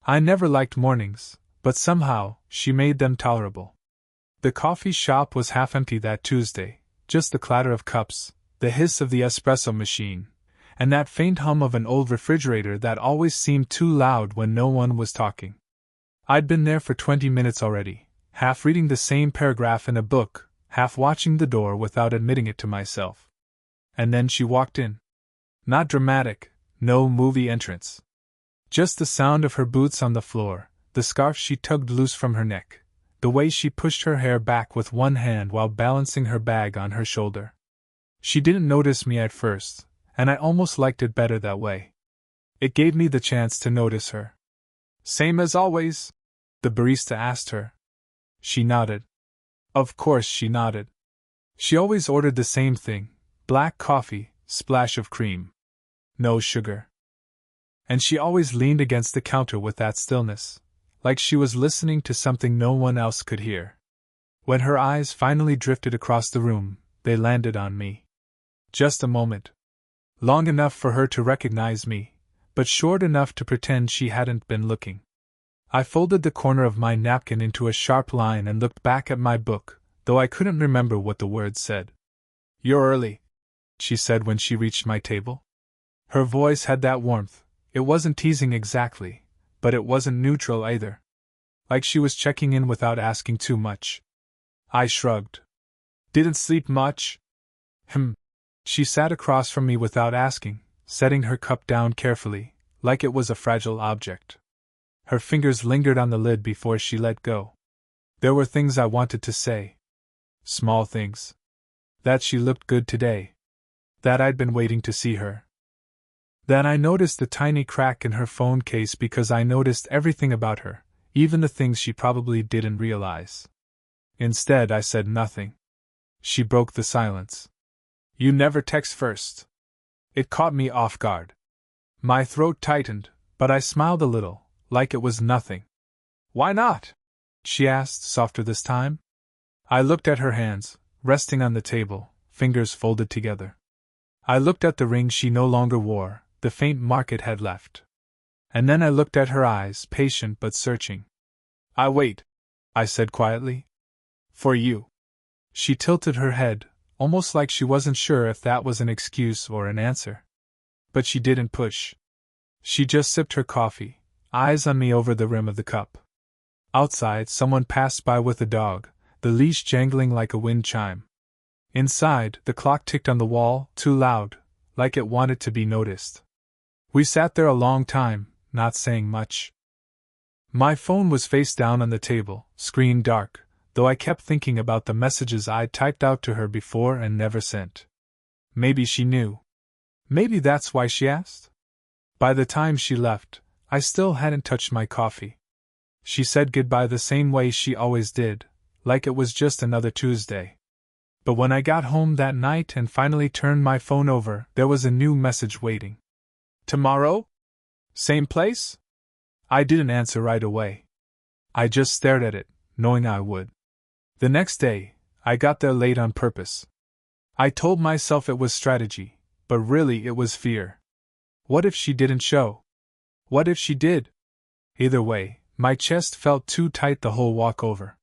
I never liked mornings, but somehow, she made them tolerable. The coffee shop was half empty that Tuesday, just the clatter of cups, the hiss of the espresso machine, and that faint hum of an old refrigerator that always seemed too loud when no one was talking. I'd been there for 20 minutes already, half reading the same paragraph in a book, half watching the door without admitting it to myself. And then she walked in. Not dramatic, no movie entrance. Just the sound of her boots on the floor, the scarf she tugged loose from her neck, the way she pushed her hair back with one hand while balancing her bag on her shoulder. She didn't notice me at first, and I almost liked it better that way. It gave me the chance to notice her. "Same as always?" the barista asked her. She nodded. Of course she nodded. She always ordered the same thing, black coffee, splash of cream. No sugar. And she always leaned against the counter with that stillness, like she was listening to something no one else could hear. When her eyes finally drifted across the room, they landed on me. Just a moment. Long enough for her to recognize me, but short enough to pretend she hadn't been looking. I folded the corner of my napkin into a sharp line and looked back at my book, though I couldn't remember what the words said. "You're early," she said when she reached my table. Her voice had that warmth. It wasn't teasing exactly, but it wasn't neutral either. Like she was checking in without asking too much. I shrugged. "Didn't sleep much?" She sat across from me without asking, setting her cup down carefully, like it was a fragile object. Her fingers lingered on the lid before she let go. There were things I wanted to say. Small things. That she looked good today. That I'd been waiting to see her. That I noticed the tiny crack in her phone case because I noticed everything about her, even the things she probably didn't realize. Instead, I said nothing. She broke the silence. "You never text first." It caught me off guard. My throat tightened, but I smiled a little, like it was nothing. "Why not?" she asked, softer this time. I looked at her hands, resting on the table, fingers folded together. I looked at the ring she no longer wore, the faint mark it had left. And then I looked at her eyes, patient but searching. "I wait," I said quietly. "For you." She tilted her head, almost like she wasn't sure if that was an excuse or an answer. But she didn't push. She just sipped her coffee, eyes on me over the rim of the cup. Outside, someone passed by with a dog, the leash jangling like a wind chime. Inside, the clock ticked on the wall, too loud, like it wanted to be noticed. We sat there a long time, not saying much. My phone was face down on the table, screen dark, though I kept thinking about the messages I'd typed out to her before and never sent. Maybe she knew. Maybe that's why she asked. By the time she left, I still hadn't touched my coffee. She said goodbye the same way she always did, like it was just another Tuesday. But when I got home that night and finally turned my phone over, there was a new message waiting. "Tomorrow? Same place?" I didn't answer right away. I just stared at it, knowing I would. The next day, I got there late on purpose. I told myself it was strategy, but really it was fear. What if she didn't show? What if she did? Either way, my chest felt too tight the whole walk over.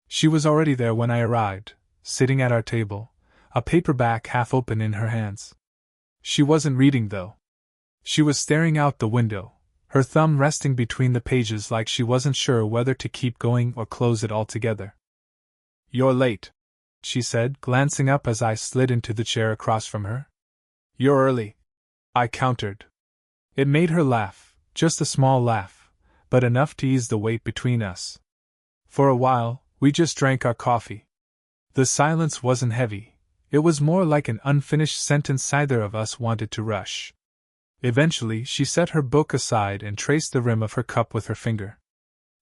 She was already there when I arrived, sitting at our table, a paperback half open in her hands. She wasn't reading, though. She was staring out the window, her thumb resting between the pages like she wasn't sure whether to keep going or close it altogether. "You're late," she said, glancing up as I slid into the chair across from her. "You're early," I countered. It made her laugh, just a small laugh, but enough to ease the weight between us. For a while, we just drank our coffee. The silence wasn't heavy, it was more like an unfinished sentence neither of us wanted to rush. Eventually, she set her book aside and traced the rim of her cup with her finger.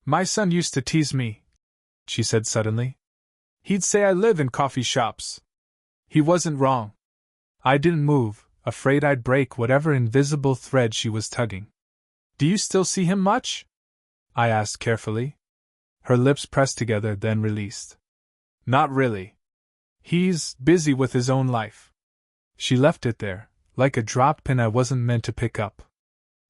"My son used to tease me," she said suddenly. "He'd say I live in coffee shops." He wasn't wrong. I didn't move, afraid I'd break whatever invisible thread she was tugging. "Do you still see him much?" I asked carefully. Her lips pressed together, then released. "Not really. He's busy with his own life." She left it there, like a dropped pin I wasn't meant to pick up.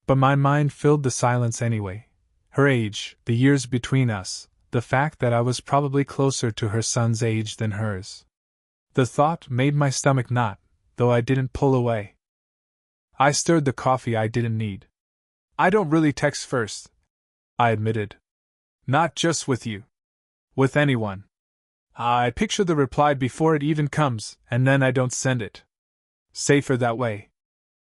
But my mind filled the silence anyway, Her age, the years between us, the fact that I was probably closer to her son's age than hers. The thought made my stomach knot, though I didn't pull away. I stirred the coffee I didn't need. I don't really text first, I admitted. Not just with you. With anyone. I picture the reply before it even comes, and then I don't send it. Safer that way.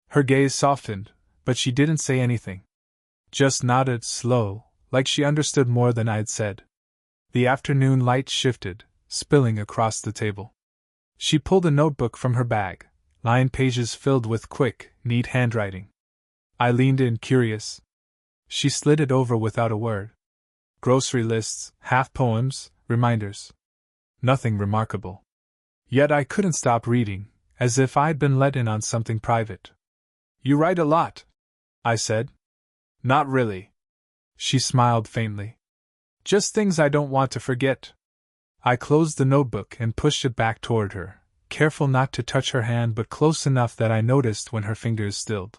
Her gaze softened, but she didn't say anything. Just nodded, slow, like she understood more than I'd said. The afternoon light shifted, spilling across the table. She pulled a notebook from her bag, lined pages filled with quick, neat handwriting. I leaned in, curious. She slid it over without a word. Grocery lists, half poems, reminders. Nothing remarkable. Yet I couldn't stop reading, as if I'd been let in on something private. You write a lot, I said. Not really. She smiled faintly. Just things I don't want to forget. I closed the notebook and pushed it back toward her, careful not to touch her hand but close enough that I noticed when her fingers stilled.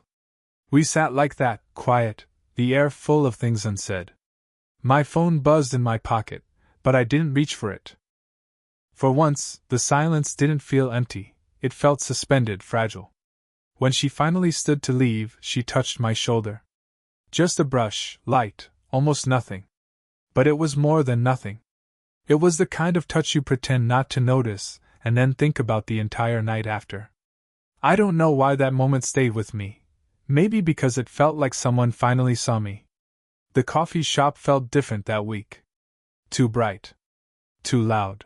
We sat like that, quiet, the air full of things unsaid. My phone buzzed in my pocket, but I didn't reach for it. For once, the silence didn't feel empty, it felt suspended, fragile. When she finally stood to leave, she touched my shoulder. Just a brush, light, almost nothing. But it was more than nothing. It was the kind of touch you pretend not to notice, and then think about the entire night after. I don't know why that moment stayed with me. Maybe because it felt like someone finally saw me. The coffee shop felt different that week. Too bright. Too loud.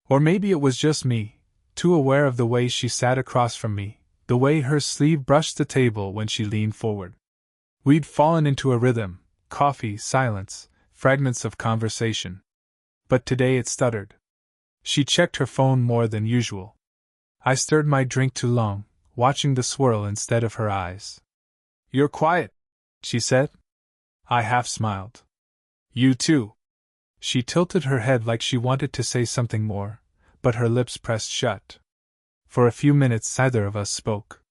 Or maybe it was just me, too aware of the way she sat across from me, the way her sleeve brushed the table when she leaned forward. We'd fallen into a rhythm, coffee, silence, fragments of conversation. But today it stuttered. She checked her phone more than usual. I stirred my drink too long, watching the swirl instead of her eyes. You're quiet, she said. I half smiled. You too. She tilted her head like she wanted to say something more, but her lips pressed shut. For a few minutes neither of us spoke.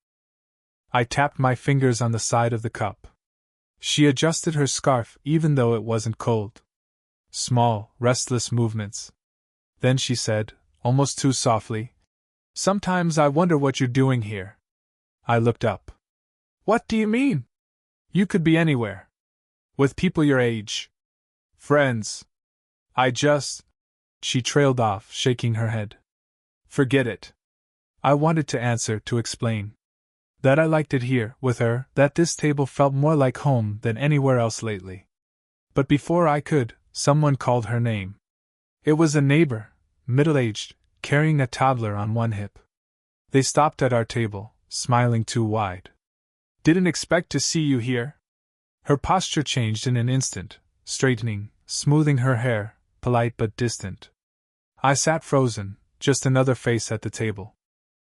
I tapped my fingers on the side of the cup. She adjusted her scarf even though it wasn't cold. Small, restless movements. Then she said, almost too softly, "Sometimes I wonder what you're doing here." I looked up. What do you mean? You could be anywhere. With people your age. Friends. She trailed off, shaking her head. Forget it. I wanted to answer, to explain. That I liked it here, with her, that this table felt more like home than anywhere else lately. But before I could, someone called her name. It was a neighbor, middle-aged, carrying a toddler on one hip. They stopped at our table, smiling too wide. Didn't expect to see you here. Her posture changed in an instant, straightening, smoothing her hair, polite but distant. I sat frozen, just another face at the table.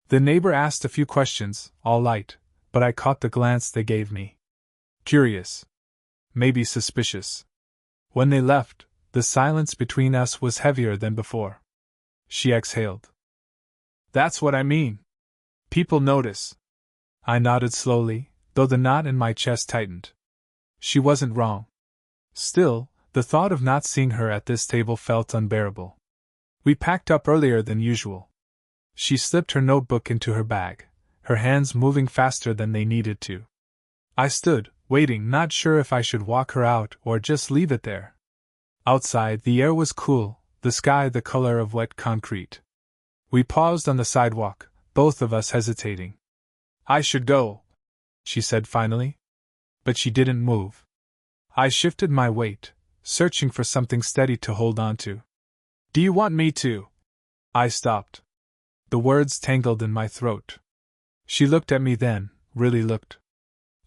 The neighbor asked a few questions, all light, but I caught the glance they gave me. Curious. Maybe suspicious. When they left, the silence between us was heavier than before. She exhaled. That's what I mean. People notice. I nodded slowly, though the knot in my chest tightened. She wasn't wrong. Still, the thought of not seeing her at this table felt unbearable. We packed up earlier than usual. She slipped her notebook into her bag, her hands moving faster than they needed to. I stood, waiting, not sure if I should walk her out or just leave it there. Outside, the air was cool, the sky the color of wet concrete. We paused on the sidewalk, both of us hesitating. I should go, she said finally. But she didn't move. I shifted my weight, searching for something steady to hold on to. Do you want me to? I stopped. The words tangled in my throat. She looked at me then, really looked.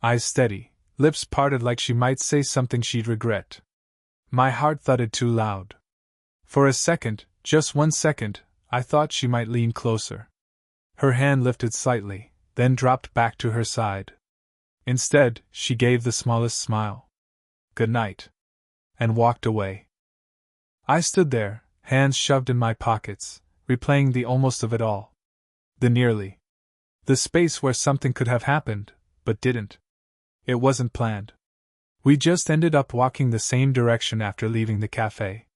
Eyes steady, lips parted like she might say something she'd regret. My heart thudded too loud. For a second, just 1 second, I thought she might lean closer. Her hand lifted slightly, then dropped back to her side. Instead, she gave the smallest smile. Good night. And walked away. I stood there, hands shoved in my pockets, replaying the almost of it all. The nearly. The space where something could have happened, but didn't. It wasn't planned. We just ended up walking the same direction after leaving the cafe.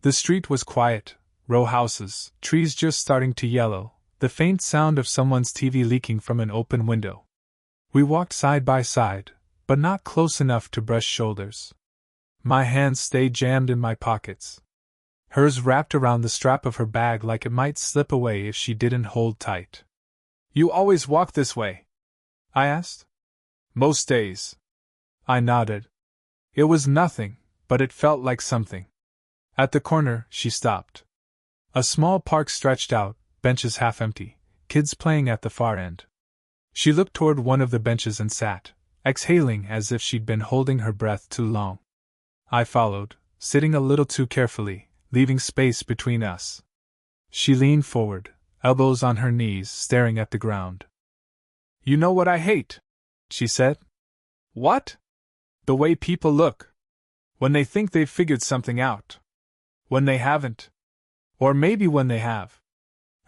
The street was quiet, row houses, trees just starting to yellow, the faint sound of someone's TV leaking from an open window. We walked side by side, but not close enough to brush shoulders. My hands stayed jammed in my pockets. Hers wrapped around the strap of her bag like it might slip away if she didn't hold tight. "You always walk this way?" I asked. "Most days." I nodded. It was nothing, but it felt like something. At the corner, she stopped. A small park stretched out, benches half empty, kids playing at the far end. She looked toward one of the benches and sat, exhaling as if she'd been holding her breath too long. I followed, sitting a little too carefully, leaving space between us. She leaned forward, elbows on her knees, staring at the ground. "You know what I hate?" she said. "What?" "The way people look. When they think they've figured something out. When they haven't. Or maybe when they have."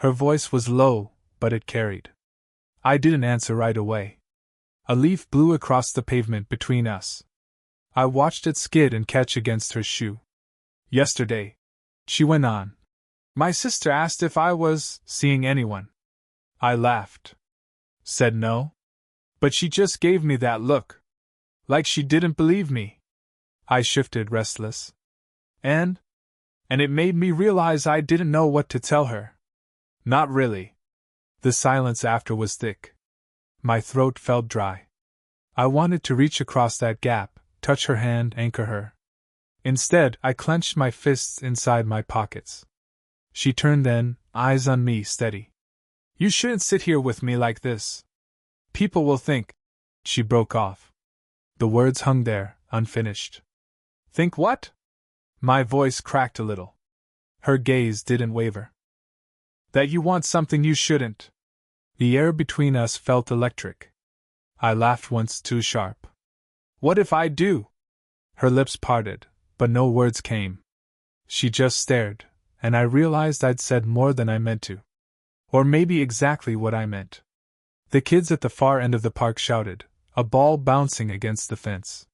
Her voice was low, but it carried. I didn't answer right away. A leaf blew across the pavement between us. I watched it skid and catch against her shoe. "Yesterday," she went on, "my sister asked if I was seeing anyone. I laughed. Said no. But she just gave me that look. Like she didn't believe me." I shifted, restless. And it made me realize I didn't know what to tell her. Not really. The silence after was thick. My throat felt dry. I wanted to reach across that gap, touch her hand, anchor her. Instead, I clenched my fists inside my pockets. She turned then, eyes on me steady. "You shouldn't sit here with me like this. People will think—" She broke off. The words hung there, unfinished. "Think what?" My voice cracked a little. Her gaze didn't waver. "That you want something you shouldn't." The air between us felt electric. I laughed once too sharp. "What if I do?" Her lips parted, but no words came. She just stared, and I realized I'd said more than I meant to. Or maybe exactly what I meant. The kids at the far end of the park shouted, a ball bouncing against the fence.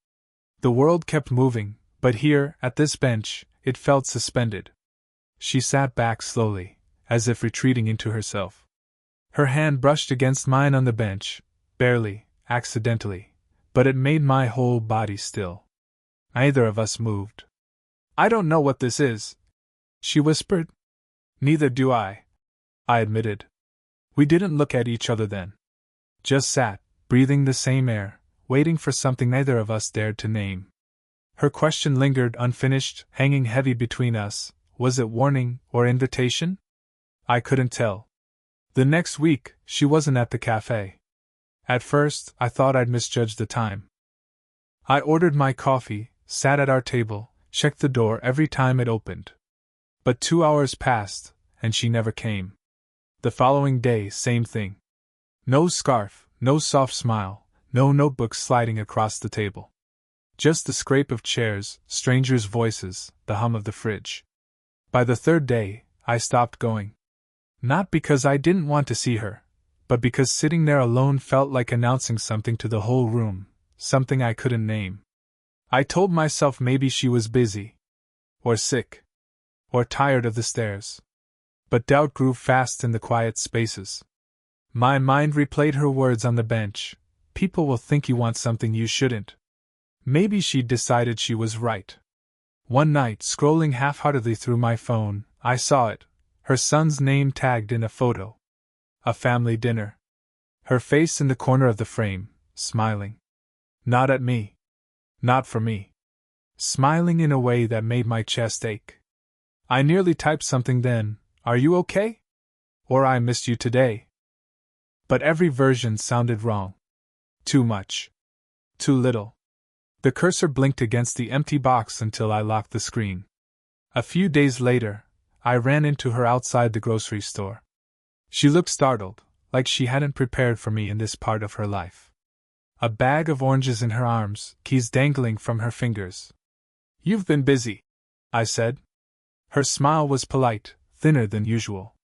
The world kept moving, but here, at this bench, it felt suspended. She sat back slowly, as if retreating into herself. Her hand brushed against mine on the bench, barely, accidentally, but it made my whole body still. Neither of us moved. "I don't know what this is," she whispered. "Neither do I," I admitted. We didn't look at each other then. Just sat, breathing the same air, waiting for something neither of us dared to name. Her question lingered unfinished, hanging heavy between us. Was it warning or invitation? I couldn't tell. The next week, she wasn't at the cafe. At first, I thought I'd misjudged the time. I ordered my coffee, sat at our table, checked the door every time it opened. But 2 hours passed, and she never came. The following day, same thing. No scarf, no soft smile, no notebook sliding across the table. Just the scrape of chairs, strangers' voices, the hum of the fridge. By the third day, I stopped going. Not because I didn't want to see her, but because sitting there alone felt like announcing something to the whole room, something I couldn't name. I told myself maybe she was busy, or sick, or tired of the stairs. But doubt grew fast in the quiet spaces. My mind replayed her words on the bench. People will think you want something you shouldn't. Maybe she'd decided she was right. One night, scrolling half-heartedly through my phone, I saw it, her son's name tagged in a photo. A family dinner. Her face in the corner of the frame, smiling. Not at me. Not for me. Smiling in a way that made my chest ache. I nearly typed something then, "Are you okay?" Or "I missed you today." But every version sounded wrong. Too much. Too little. The cursor blinked against the empty box until I locked the screen. A few days later, I ran into her outside the grocery store. She looked startled, like she hadn't prepared for me in this part of her life. A bag of oranges in her arms, keys dangling from her fingers. "You've been busy," I said. Her smile was polite, thinner than usual.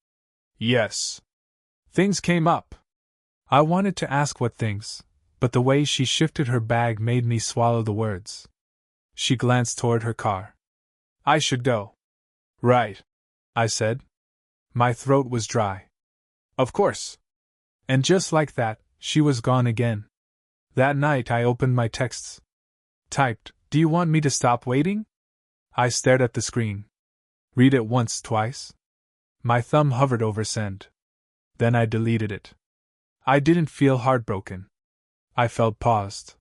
"Yes. Things came up." I wanted to ask what things, but the way she shifted her bag made me swallow the words. She glanced toward her car. I should go. Right, I said. My throat was dry. Of course. And just like that, she was gone again. That night I opened my texts. Typed, "Do you want me to stop waiting?" I stared at the screen. Read it once, twice. My thumb hovered over send. Then I deleted it. I didn't feel heartbroken. I felt paused.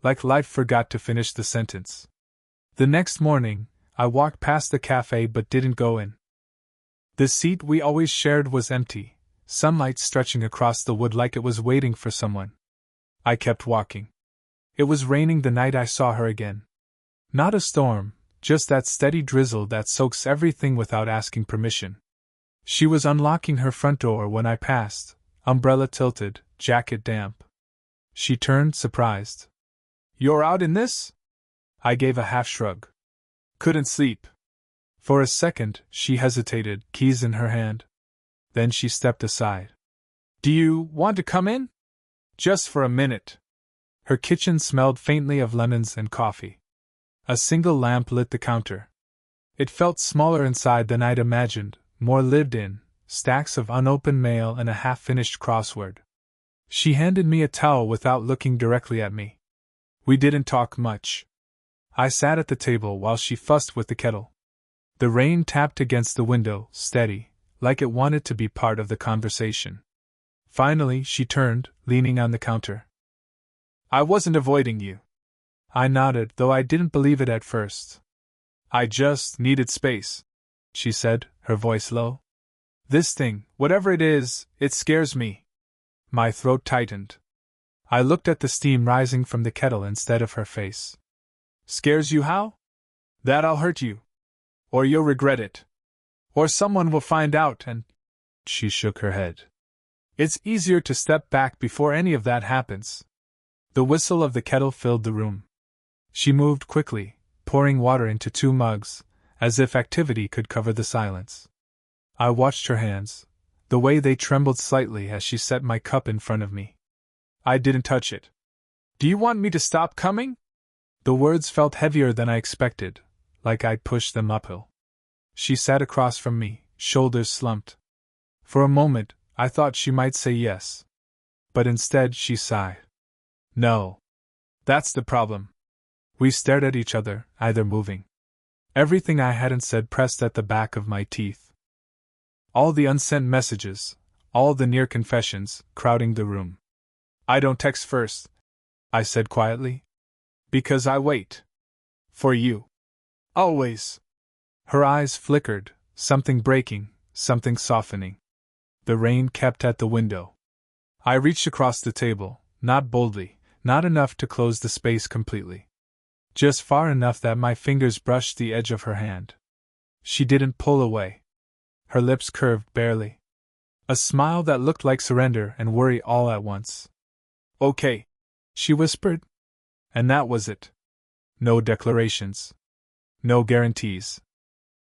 Like life forgot to finish the sentence. The next morning, I walked past the cafe but didn't go in. The seat we always shared was empty, sunlight stretching across the wood like it was waiting for someone. I kept walking. It was raining the night I saw her again. Not a storm, just that steady drizzle that soaks everything without asking permission. She was unlocking her front door when I passed, umbrella tilted, jacket damp. She turned, surprised. "You're out in this?" I gave a half shrug. "Couldn't sleep." For a second, she hesitated, keys in her hand. Then she stepped aside. "Do you want to come in?" "Just for a minute." Her kitchen smelled faintly of lemons and coffee. A single lamp lit the counter. It felt smaller inside than I'd imagined, more lived in, stacks of unopened mail and a half-finished crossword. She handed me a towel without looking directly at me. We didn't talk much. I sat at the table while she fussed with the kettle. The rain tapped against the window, steady, like it wanted to be part of the conversation. Finally, she turned, leaning on the counter. "I wasn't avoiding you." I nodded, though I didn't believe it at first. "I just needed space," she said, her voice low. "This thing, whatever it is, it scares me." My throat tightened. I looked at the steam rising from the kettle instead of her face. "Scares you how?" "That I'll hurt you. Or you'll regret it. Or someone will find out and—" She shook her head. "It's easier to step back before any of that happens." The whistle of the kettle filled the room. She moved quickly, pouring water into 2 mugs, as if activity could cover the silence. I watched her hands, the way they trembled slightly as she set my cup in front of me. I didn't touch it. "Do you want me to stop coming?" The words felt heavier than I expected, like I'd pushed them uphill. She sat across from me, shoulders slumped. For a moment, I thought she might say yes. But instead she sighed. "No. That's the problem." We stared at each other, either moving. Everything I hadn't said pressed at the back of my teeth. All the unsent messages, all the near confessions, crowding the room. "I don't text first," I said quietly. "Because I wait. For you. Always." Her eyes flickered, something breaking, something softening. The rain kept at the window. I reached across the table, not boldly, not enough to close the space completely. Just far enough that my fingers brushed the edge of her hand. She didn't pull away. Her lips curved barely. A smile that looked like surrender and worry all at once. "Okay," she whispered. And that was it. No declarations. No guarantees.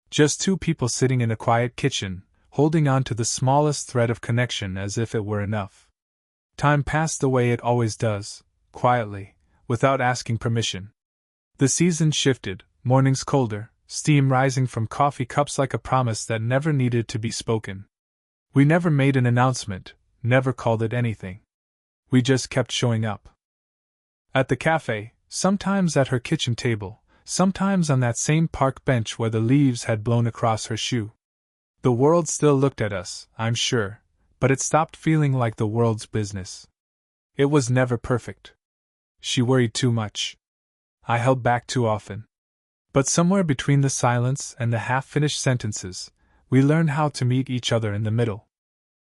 Just 2 people sitting in a quiet kitchen, holding on to the smallest thread of connection as if it were enough. Time passed the way it always does, quietly, without asking permission. The season shifted, mornings colder, steam rising from coffee cups like a promise that never needed to be spoken. We never made an announcement, never called it anything. We just kept showing up. At the cafe, sometimes at her kitchen table, sometimes on that same park bench where the leaves had blown across her shoe. The world still looked at us, I'm sure, but it stopped feeling like the world's business. It was never perfect. She worried too much. I held back too often. But somewhere between the silence and the half-finished sentences, we learned how to meet each other in the middle.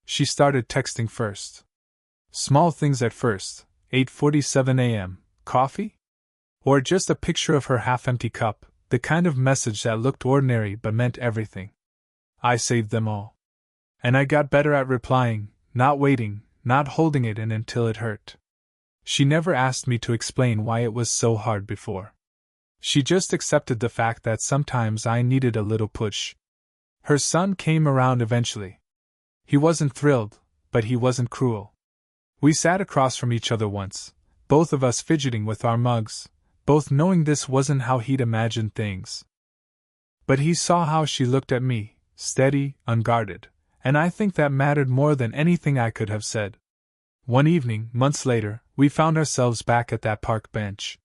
She started texting first. Small things at first, 8:47 a.m., coffee? Or just a picture of her half-empty cup, the kind of message that looked ordinary but meant everything. I saved them all. And I got better at replying, not waiting, not holding it in until it hurt. She never asked me to explain why it was so hard before. She just accepted the fact that sometimes I needed a little push. Her son came around eventually. He wasn't thrilled, but he wasn't cruel. We sat across from each other once, both of us fidgeting with our mugs, both knowing this wasn't how he'd imagined things. But he saw how she looked at me, steady, unguarded, and I think that mattered more than anything I could have said. One evening, months later, we found ourselves back at that park bench.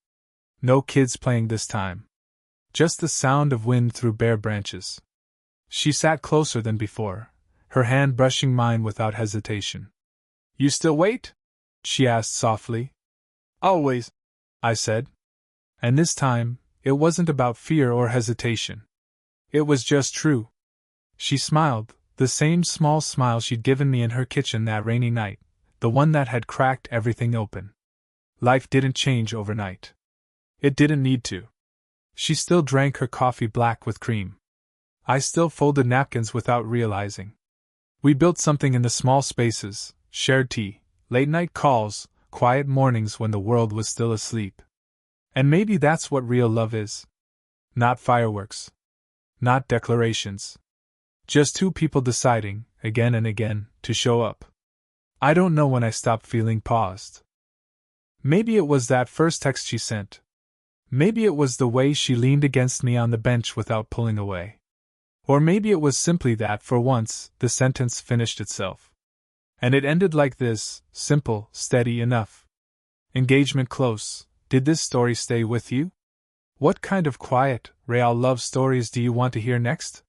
No kids playing this time. Just the sound of wind through bare branches. She sat closer than before, her hand brushing mine without hesitation. "You still wait?" she asked softly. "Always," I said. And this time, it wasn't about fear or hesitation. It was just true. She smiled, the same small smile she'd given me in her kitchen that rainy night, the one that had cracked everything open. Life didn't change overnight. It didn't need to. She still drank her coffee black with cream. I still folded napkins without realizing. We built something in the small spaces, shared tea, late-night calls, quiet mornings when the world was still asleep. And maybe that's what real love is. Not fireworks. Not declarations. Just two people deciding, again and again, to show up. I don't know when I stopped feeling paused. Maybe it was that first text she sent. Maybe it was the way she leaned against me on the bench without pulling away. Or maybe it was simply that, for once, the sentence finished itself. And it ended like this, simple, steady enough. Engagement close. Did this story stay with you? What kind of quiet, real love stories do you want to hear next?